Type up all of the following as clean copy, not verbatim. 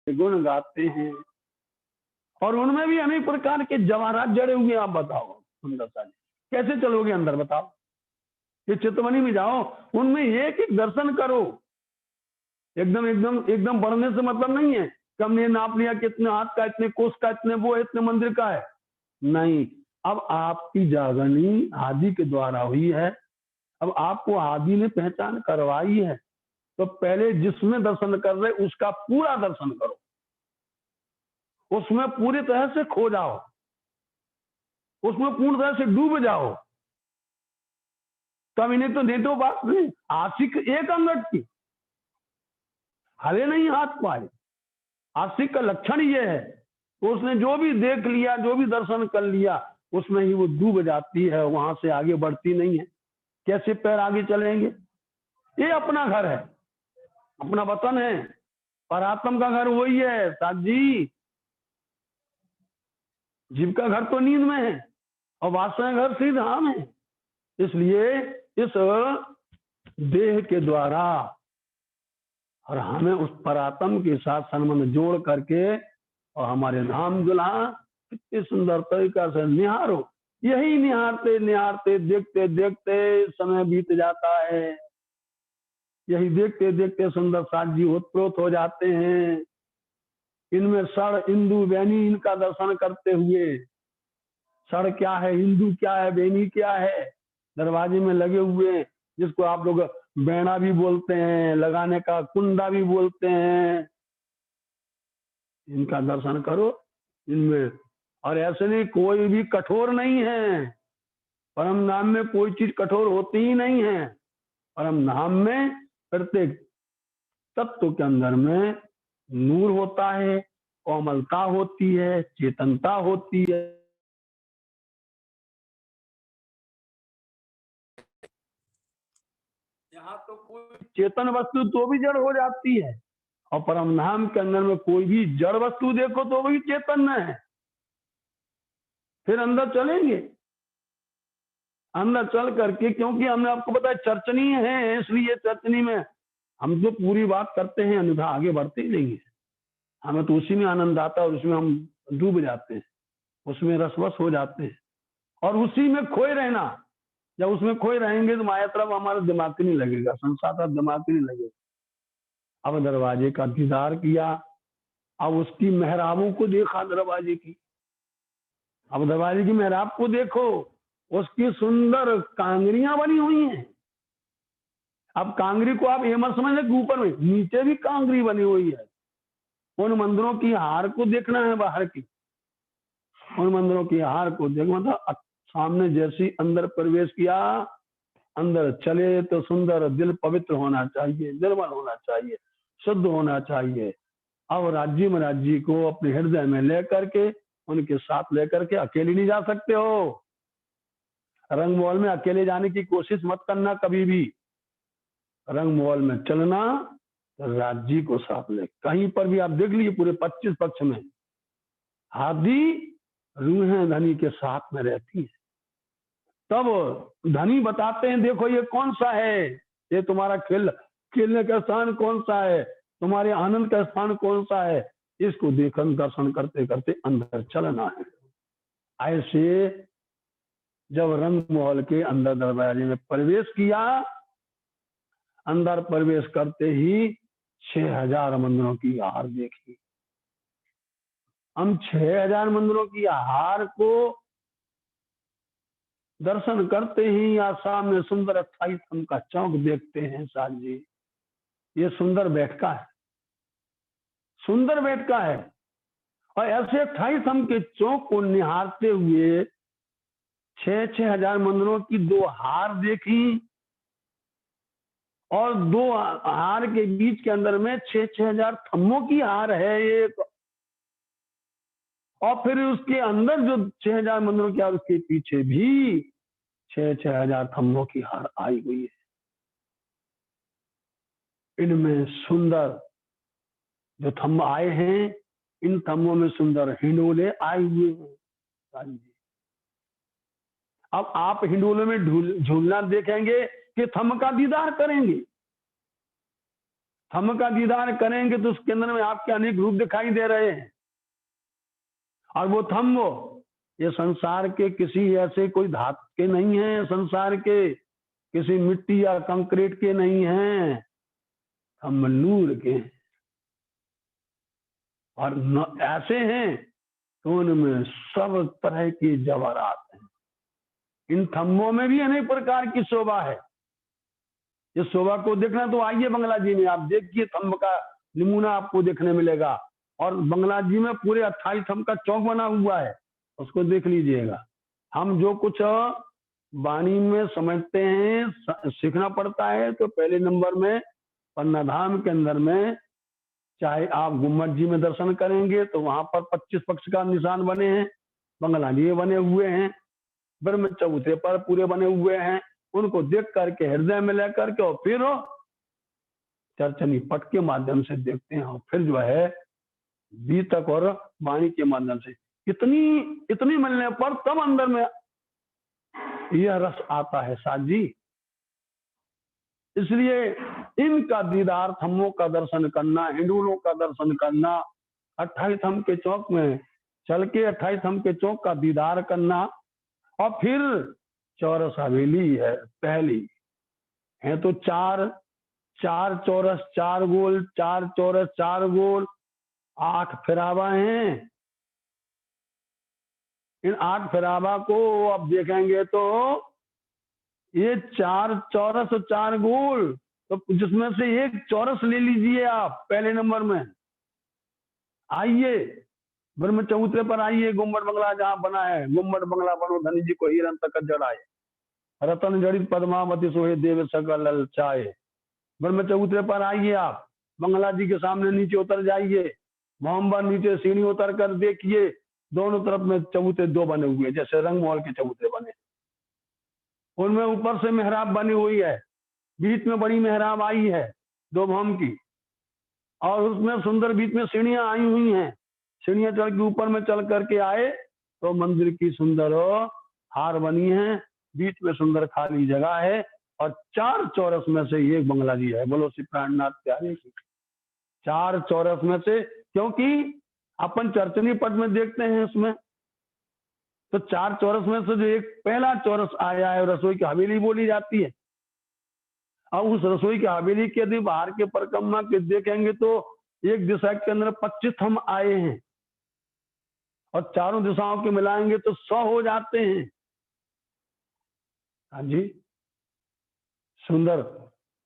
गुण गाते हैं और उनमें भी अनेक प्रकार के जवाहरात जड़े हुए। आप बताओ सुंदरता जी, कैसे चलोगे अंदर बताओ? ये चितवनी में जाओ, उनमें एक एक दर्शन करो। एकदम एकदम एकदम बढ़ने से मतलब नहीं है कि हमने नाप लिया कि इतने हाथ का, इतने कोस का, इतने वो इतने मंदिर का है। नहीं, अब आपकी जागरणी आदि के द्वारा हुई है। अब आपको आदि ने पहचान करवाई है, तो पहले जिसमें दर्शन कर रहे उसका पूरा दर्शन करो, उसमें पूरी तरह से खो जाओ, उसमें पूर्ण तरह से डूब जाओ। तब इन्हें तो नहीं तो बात नहीं, आशिक एक अंगठ की हले नहीं हाथ पाए। आशिक का लक्षण ये है, तो उसने जो भी देख लिया, जो भी दर्शन कर लिया, उसमें ही वो डूब जाती है, वहां से आगे बढ़ती नहीं है। कैसे पैर आगे चलेंगे? ये अपना घर है, अपना वतन है, पर आत्म का घर वही है साथ जी। जीव का घर तो नींद में है और वास्तविक घर श्री धाम है। इसलिए इस देह के द्वारा और हमें उस परात्म के साथ संबंध जोड़ करके और हमारे धाम दुल्हा कितनी सुंदर तरीका से निहारो। यही निहारते निहारते देखते देखते समय बीत जाता है। यही देखते देखते सुंदर साथ जी उत्प्रोत हो जाते हैं। इनमें सड़ इंदु बैनी इनका दर्शन करते हुए, सड़ क्या है, हिंदू क्या है, बेनी क्या है, दरवाजे में लगे हुए, जिसको आप लोग बैना भी बोलते हैं, लगाने का कुंडा भी बोलते हैं, इनका दर्शन करो इनमें। और ऐसे नहीं, कोई भी कठोर नहीं है। परम नाम में कोई चीज कठोर होती ही नहीं है। परम नाम में प्रत्येक तत्व के अंदर में नूर होता है, कोमलता होती है, चेतनता होती है। यहाँ तो कोई चेतन वस्तु तो भी जड़ हो जाती है, और परम धाम के अंदर में कोई भी जड़ वस्तु देखो तो भी चेतन है। फिर अंदर चलेंगे, अंदर चल करके, क्योंकि हमने आपको बताया चर्चनी है, इसलिए चर्चनी में हम तो पूरी बात करते हैं, अन्यथा आगे बढ़ते ही नहीं है। हमें तो उसी में आनंद आता है और उसमें हम डूब जाते हैं, उसमें रसवश हो जाते हैं और उसी में खोए रहना। जब उसमें खोए रहेंगे तो माया तरफ हमारा दिमाग नहीं लगेगा, संसार तरफ दिमाग नहीं लगेगा। अब दरवाजे का दीदार किया, अब उसकी मेहराबों को देखा दरवाजे की। अब दरवाजे की मेहराब को देखो, उसकी सुंदर कांगरियां बनी हुई हैं। अब कांगरी को आप ये मत समझे कि ऊपर में, नीचे भी कांगरी बनी हुई है। उन मंदिरों की हार को देखना है, बाहर की उन मंदिरों की हार को देख, मतलब सामने जैसी अंदर प्रवेश किया, अंदर चले तो सुंदर दिल पवित्र होना चाहिए, निर्मल होना चाहिए, शुद्ध होना चाहिए। अब राज्य महाराज जी को अपने हृदय में लेकर के, उनके साथ लेकर के, अकेले नहीं जा सकते हो। रंग महल में अकेले जाने की कोशिश मत करना कभी भी। रंग महल में चलना तो राज्य को साथ ले। कहीं पर भी आप देख लीजिए, पूरे 25 पक्ष में हादी रूहें धनी के साथ में रहती है। तब धनी बताते हैं, देखो ये कौन सा है, ये तुम्हारा खेलने का स्थान कौन सा है, तुम्हारे आनंद का स्थान कौन सा है, इसको देखन दर्शन करते करते अंदर चलना है। ऐसे जब रंग महल के अंदर दरवाजे में प्रवेश किया, अंदर प्रवेश करते ही 6000 मंदिरों की हार देखी। हम 6000 मंदिरों की हार को दर्शन करते ही यहाँ सामने सुंदर 28 खम्भ का चौक देखते हैं साथ जी। ये सुंदर बैठका है, सुंदर बैठका है। और ऐसे 28 खम्भ के चौक को निहारते हुए 6,000 मंदिरों की 2 हार देखी, और 2 हार के बीच के अंदर में 6,000 थम्मों की हार है एक। और फिर उसके अंदर जो 6,000 मंदिरों की हार, उसके पीछे भी 6,000 थम्मों की हार आई हुई है। इनमें सुंदर जो थम्ब आए हैं, इन थम्बों में सुंदर हिंडोले आए हुए हैं। अब आप हिंडोले में झूलना देखेंगे कि थम्ब का दीदार करेंगे? थम्म का दीदार करेंगे तो उसके अंदर में आपके अनेक रूप दिखाई दे रहे हैं। और वो थम्म ये संसार के किसी ऐसे कोई धातु के नहीं है, संसार के किसी मिट्टी या कंक्रीट के नहीं हैं, हम नूर के हैं। और ऐसे हैं तो उनमें सब तरह के जवाहरात हैं। इन थम्बों में भी अनेक प्रकार की शोभा है। इस शोभा को देखना तो आइए बंगला जी में, आप देखिए थम्ब का नमूना आपको देखने मिलेगा। और बंगला जी में पूरे 28 थम्ब का चौक बना हुआ है, उसको देख लीजिएगा। हम जो कुछ वाणी में समझते हैं, सीखना पड़ता है, तो पहले नंबर में पन्ना धाम के अंदर में चाहे आप गुम्मट जी में दर्शन करेंगे तो वहां पर 25 पक्ष का निशान बने हैं, बंगला जी बने हुए हैं, ब्रह्म चबूतरे पर पूरे बने हुए हैं। उनको देख करके हृदय में लेकर के और फिर चर्चनी पट के माध्यम से देखते हैं, और फिर जो है बीतक और वाणी के माध्यम से इतनी मिलने पर तब अंदर में यह रस आता है साथ जी। इसलिए इनका दीदार, थम्मों का दर्शन करना, हिंडूलों का दर्शन करना, 28 थम के चौक में चल के 28 थम के चौक का दीदार करना, और फिर चौरस हवेली है पहली है तो चार चौरस 4 गोल, 4 चौरस 4 गोल, 8 फिरावा हैं। इन 8 फिरावा को अब देखेंगे तो ये 4 चौरस और 4 गोल, तो जिसमें से एक चौरस ले लीजिए आप पहले नंबर में। आइए ब्रह्म चबूतरे पर आइए, गुम्बद बंगला जहां बना है, गुम्बद बंगला बनो धनी जी को हीरन तक जड़ाए, रतन जड़ित पद्मावती सोहे देव सकल ललचाए। ब्रह्म चबूतरे पर आइए आप, बंगला जी के सामने नीचे उतर जाइए, मोहम्मद नीचे सीढ़ी उतर कर देखिए, दोनों तरफ में चबूतरे 2 बने हुए, जैसे रंग महल के चबूतरे बने। उनमें ऊपर से मेहराब बनी हुई है, बीच में बड़ी मेहराब आई है 2 भम की, और उसमें सुंदर बीच में सीढ़ियां आई हुई हैं। सीढ़ियां चढ़ के ऊपर में चल करके आए तो मंदिर की सुंदर हार बनी है, बीच में सुंदर खाली जगह है, और 4 चौरस में से एक बंगला जी है। बोलो श्री प्राणनाथ प्यारे की। 4 चौरस में से, क्योंकि अपन चर्चनी पट में देखते हैं उसमें तो 4 चौरस में से जो एक पहला चौरस आया है, रसोई की हवेली बोली जाती है। अब उस रसोई की हवेली के यदि बाहर के परिक्रमा के देखेंगे तो एक दिशा के अंदर 25 थम आए हैं, और चारों दिशाओं के मिलाएंगे तो 100 हो जाते हैं। हाँ जी, सुंदर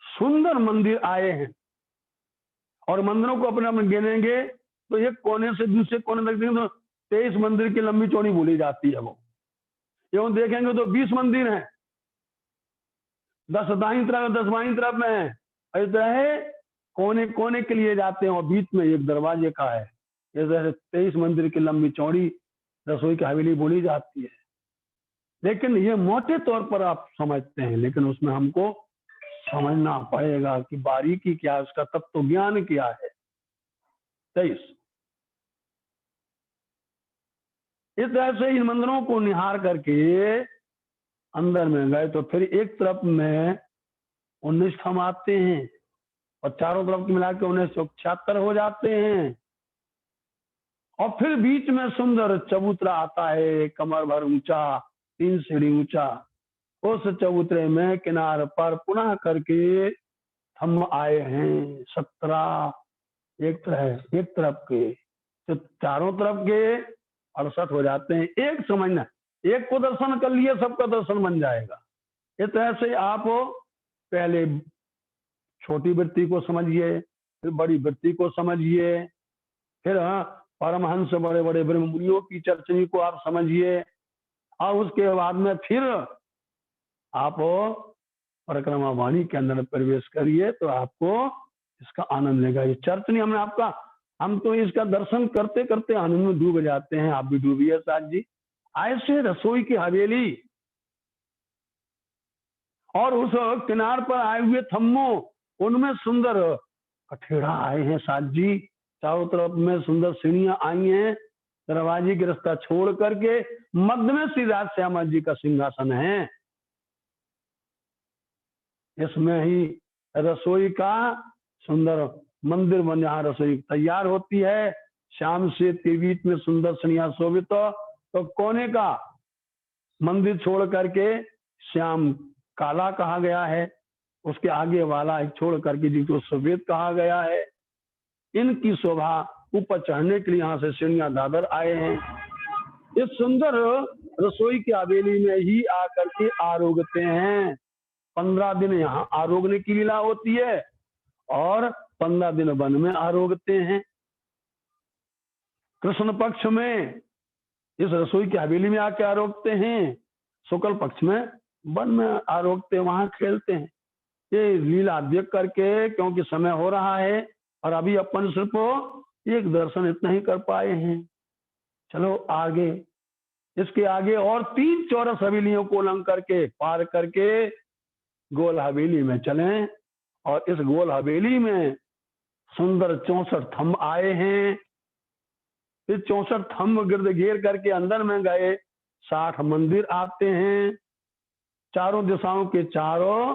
सुंदर मंदिर आए हैं। और मंदिरों को अपने अपने गिनेंगे तो एक कोने से दूसरे कोने तक देखेंगे तो 23 मंदिर की लंबी चौड़ी बोली जाती है वो। एवं देखेंगे तो 20 मंदिर हैं, 10 दाहिनी तरफ 10 बाईं तरफ में है। इस तरह कोने कोने के लिए जाते हैं, और बीच में एक दरवाजे का है। इस तरह 23 मंदिर की लंबी चौड़ी रसोई की हवेली बोली जाती है। लेकिन ये मोटे तौर पर आप समझते हैं, लेकिन उसमें हमको समझना पड़ेगा कि बारीकी क्या है, उसका तत्व ज्ञान क्या है। 23 इस तरह से इन मंदिरों को निहार करके अंदर में गए तो फिर एक तरफ में 19 थम आते हैं, और चारों तरफ की मिला के 1976 हो जाते हैं। और फिर बीच में सुंदर चबूतरा आता है, कमर भर ऊंचा, 3 सीढ़ी ऊंचा। उस चबूतरे में किनार पर पुनः करके थम आए हैं 17, एक तरफ के, तो चारों तरफ के 68 हो जाते हैं। एक समझना, एक को दर्शन कर लिए सबका दर्शन बन जाएगा। इस तरह से आप पहले छोटी वृत्ति को समझिए, फिर बड़ी वृत्ति को समझिए, फिर परमहंस बड़े बड़े ब्रह्म मुनियों की चर्चनी को आप समझिए, और उसके बाद में फिर आप परिक्रमा वाणी के अंदर प्रवेश करिए तो आपको इसका आनंद लेगा। ये चर्चनी हम तो इसका दर्शन करते करते आनंद में डूब जाते हैं। आप भी डूबिए साथ जी। ऐसे रसोई की हवेली और उस किनार पर आए हुए थम्मों, उनमें सुंदर कठेड़ा आए हैं साथ जी। चारों तरफ में सुंदर सीढ़ियां आई हैं, दरवाजे की रास्ता छोड़ करके मध्य में श्री राज श्यामा जी का सिंहासन है। इसमें ही रसोई का सुंदर मंदिर बन जहाँ रसोई तैयार होती है, श्याम से बीच में सुंदर सनिया शोभित, तो कोने का मंदिर छोड़ करके श्याम काला कहा गया है, उसके आगे वाला छोड़ करके जिसको सफेद कहा गया है। इनकी शोभा ऊपर चढ़ने के लिए यहाँ से सीढ़ियां दादर आए हैं। इस सुंदर रसोई की हवेली में ही आकर के आरोगते हैं। 15 दिन यहाँ आरोगने की लीला होती है और 15 दिन वन में आरोगते हैं। कृष्ण पक्ष में इस रसोई की हवेली में आके आरोगते हैं, शुक्ल पक्ष में वन में आरोगते, वहां खेलते हैं। ये लीला देख करके, क्योंकि समय हो रहा है और अभी अपन सिर्फ एक दर्शन इतना ही कर पाए हैं। चलो आगे, इसके आगे और 3 चौरस हवेलियों को लंघ करके पार करके गोल हवेली में चलें, और इस गोल हवेली में सुंदर 64 थंब आए हैं। इस 64 थंब गिर्द घेर करके अंदर में गए 60 मंदिर आते हैं। चारों दिशाओं के चारों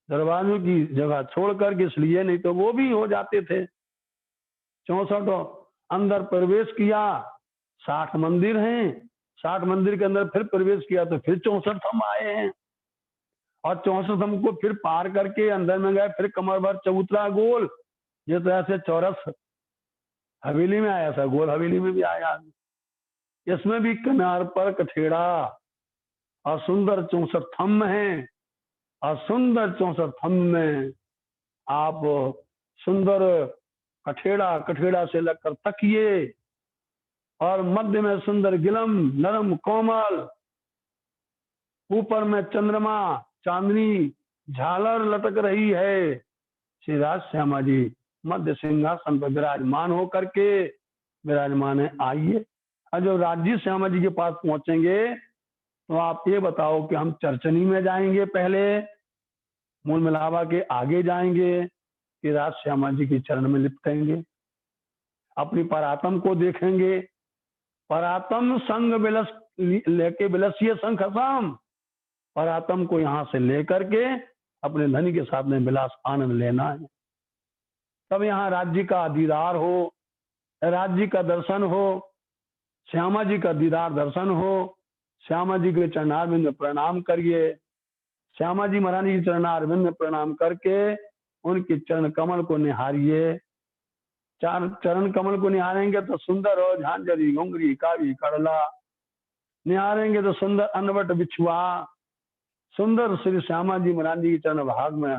दरवाजों की जगह छोड़ करके, इसलिए नहीं तो वो भी हो जाते थे। 64 अंदर प्रवेश किया, 60 मंदिर हैं, 60 मंदिर के अंदर फिर प्रवेश किया तो फिर 64 थंब आए हैं, और 64 थंब को फिर पार करके अंदर में गए, फिर कमर भर चबूतरा गोल। ये तो ऐसे चौरस हवेली में आया था, गोल हवेली में भी आया। इसमें भी किनार पर कठेड़ा और सुंदर 64 थंब हैं, और सुंदर 64 थंब में आप सुंदर कठेड़ा से लगकर तकिए, और मध्य में सुंदर गिलम नरम कोमल, ऊपर में चंद्रमा चांदनी झालर लटक रही है। श्री राज श्यामा जी मध्य सिंहासन पर विराजमान होकर के विराजमान है। आइए, और जब राजी श्यामा जी के पास पहुंचेंगे तो आप ये बताओ कि हम चरचनी में जाएंगे, पहले मूल मिलावा के आगे जाएंगे, कि राज श्यामा जी के चरण में लिपटेंगे, अपनी परातम को देखेंगे। परातम संग बिलस लेके बिलसिए संग खसाम, परातम को यहाँ से लेकर के अपने धनी के साथ में विलास आनंद लेना है। तब यहाँ राज्य का दीदार हो, राज्य का दर्शन हो, श्यामा जी का दीदार दर्शन हो। श्यामा जी के चरणारविंद में प्रणाम करिए, श्यामा जी महारानी जी चरणारविंद में प्रणाम करके उनके चरण कमल को निहारिए। चरण कमल को निहारेंगे तो सुंदर हो झांझरी घुंगरी कावी कड़ला, निहारेंगे तो सुंदर अनवट बिछुआ। सुंदर श्री श्यामा जी महाराज जी के चरण भाग में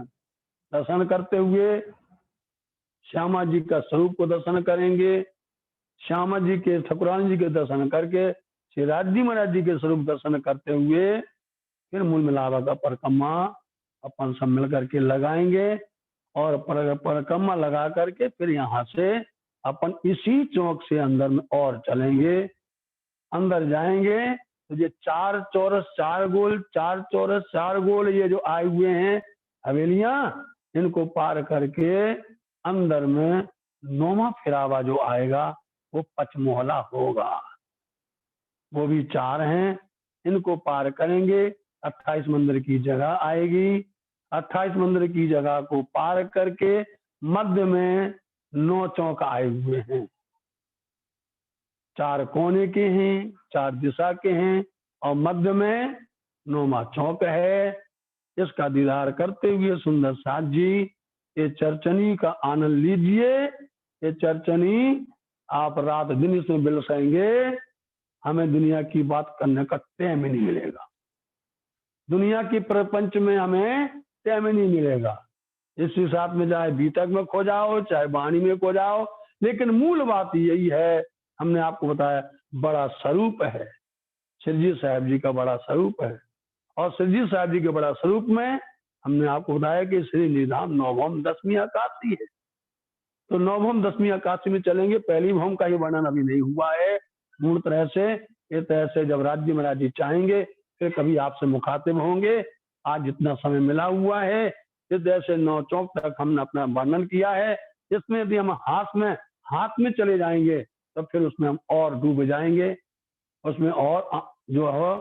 दर्शन करते हुए श्यामा जी का स्वरूप को दर्शन करेंगे। श्यामा जी के ठकुरानी जी के दर्शन करके श्री राजी महाराज जी के स्वरूप दर्शन करते हुए फिर मूल मिलावा का परिक्रमा अपन सब मिल करके लगाएंगे, और परिक्रमा लगा करके फिर यहाँ से अपन इसी चौक से अंदर में और चलेंगे। अंदर जाएंगे तो ये 4 चौरस 4 गोल, 4 चौरस 4 गोल ये जो आए हुए हैं हवेलियां, इनको पार करके अंदर में 9वां फिरावा जो आएगा वो पचमोहला होगा। वो भी 4 हैं, इनको पार करेंगे 28 मंदिर की जगह आएगी। 28 मंदिर की जगह को पार करके मध्य में 9 चौक आए हुए हैं, 4 कोने के हैं, 4 दिशा के हैं, और मध्य में 9वां चौक है। इसका दीदार करते हुए सुंदर साथ जी ये चरचनी का आनंद लीजिए। ये चरचनी आप रात दिन इसमें बिलसेंगे, हमें दुनिया की बात करने का टाइम ही नहीं मिलेगा, दुनिया की प्रपंच में हमें टाइम ही नहीं मिलेगा। इसी साथ में चाहे बीतक में खो जाओ, चाहे वाणी में खो जाओ, लेकिन मूल बात यही है, हमने आपको बताया बड़ा स्वरूप है, श्री साहब जी का बड़ा स्वरूप है। और श्री साहब जी के बड़ा स्वरूप में हमने आपको बताया कि श्री निधाम 9भौम 10वीं एकादशी है। तो 9भौम 10वीं एकादशी में चलेंगे। पहली भौम का ही वर्णन अभी नहीं हुआ है पूर्ण तरह से। इस तरह से जब राज्य महाराज जी चाहेंगे फिर कभी आपसे मुखातिब होंगे। आज जितना समय मिला हुआ है इस तरह से 9 चौक तक हमने अपना वर्णन किया है। इसमें यदि हम हाथ में चले जाएंगे तो फिर उसमें हम और डूब जाएंगे, उसमें और जो है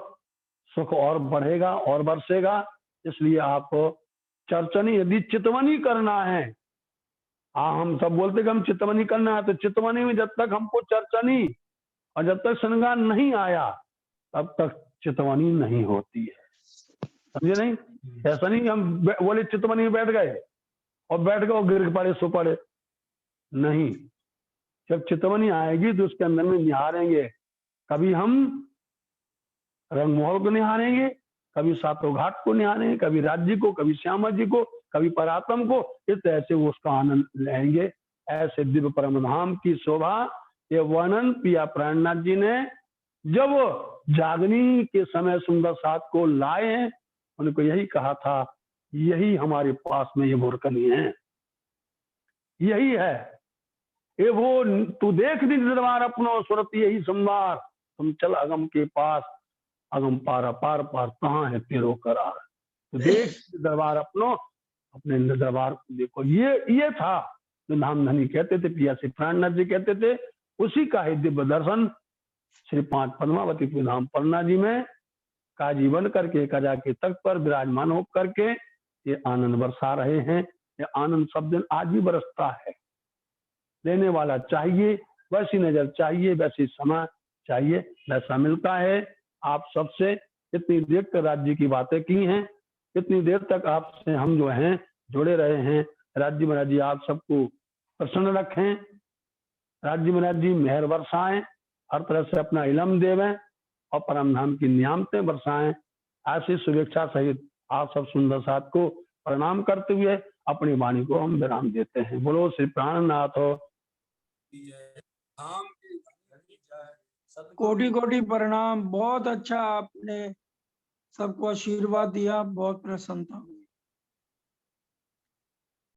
सुख और बढ़ेगा और बरसेगा। इसलिए आपको चरचनी यदि चितवनी करना है हाँ, हम सब बोलते कि हम चितवनी करना है, तो चितवनी में जब तक हमको चर्चा नहीं और जब तक श्रृंगार नहीं आया तब तक चितवनी नहीं होती है, समझे नहीं? ऐसा नहीं कि हम बोले चितवनी में बैठ गए और बैठ गए और गिर पड़े सो पड़े, नहीं। जब चितवनी आएगी तो उसके अंदर में निहारेंगे, कभी हम रंगमहल को निहारेंगे, कभी सातों घाट को निहारेंगे, कभी राज्य को, कभी श्यामा जी को, कभी परात्म को, इस तरह से वो उसका आनंद लेंगे। ऐसे दिव्य परम धाम की शोभा ये वर्णन पिया प्राणनाथ जी ने जब जागनी के समय सुंदर साथ को लाए हैं, उनको यही कहा था, यही हमारे पास में ये मूर्खनी है, यही है ये वो, तू देख निज दरबार अपनो सुरत यही संवार, तुम चल अगम के पास, अगम पारा पार पार कहाँ है तेरो करार। तो देख दरबार अपनो, अपने दरबार को देखो। ये था जो नामधनी कहते थे, पिया श्री प्राणनाथ जी कहते थे, उसी का ही दिव्य दर्शन श्री 5 पद्मावती धाम पन्ना जी में काजी बन करके कजा के तख्त पर विराजमान हो करके ये आनंद बरसा रहे हैं। ये आनंद सब दिन आज भी बरसता है। लेने वाला चाहिए, वैसी नजर चाहिए, वैसी समय चाहिए, वैसा मिलता है। आप सबसे इतनी देर तक राज्य की बातें की हैं, इतनी देर तक आपसे हम जो हैं जुड़े रहे हैं। राज्य महाराज जी आप सबको प्रसन्न रखें, राज्य महाराज जी मेहर बरसाएं, हर तरह से अपना इलम देवें और परम धाम की नियामतें बरसाएं। ऐसी शुभेच्छा सहित आप सब सुंदर साथ को प्रणाम करते हुए अपनी वाणी को हम विराम देते हैं। बोलो श्री प्राणनाथ हो। कोटि कोटि प्रणाम। बहुत अच्छा आपने सबको आशीर्वाद दिया, बहुत प्रसन्नता।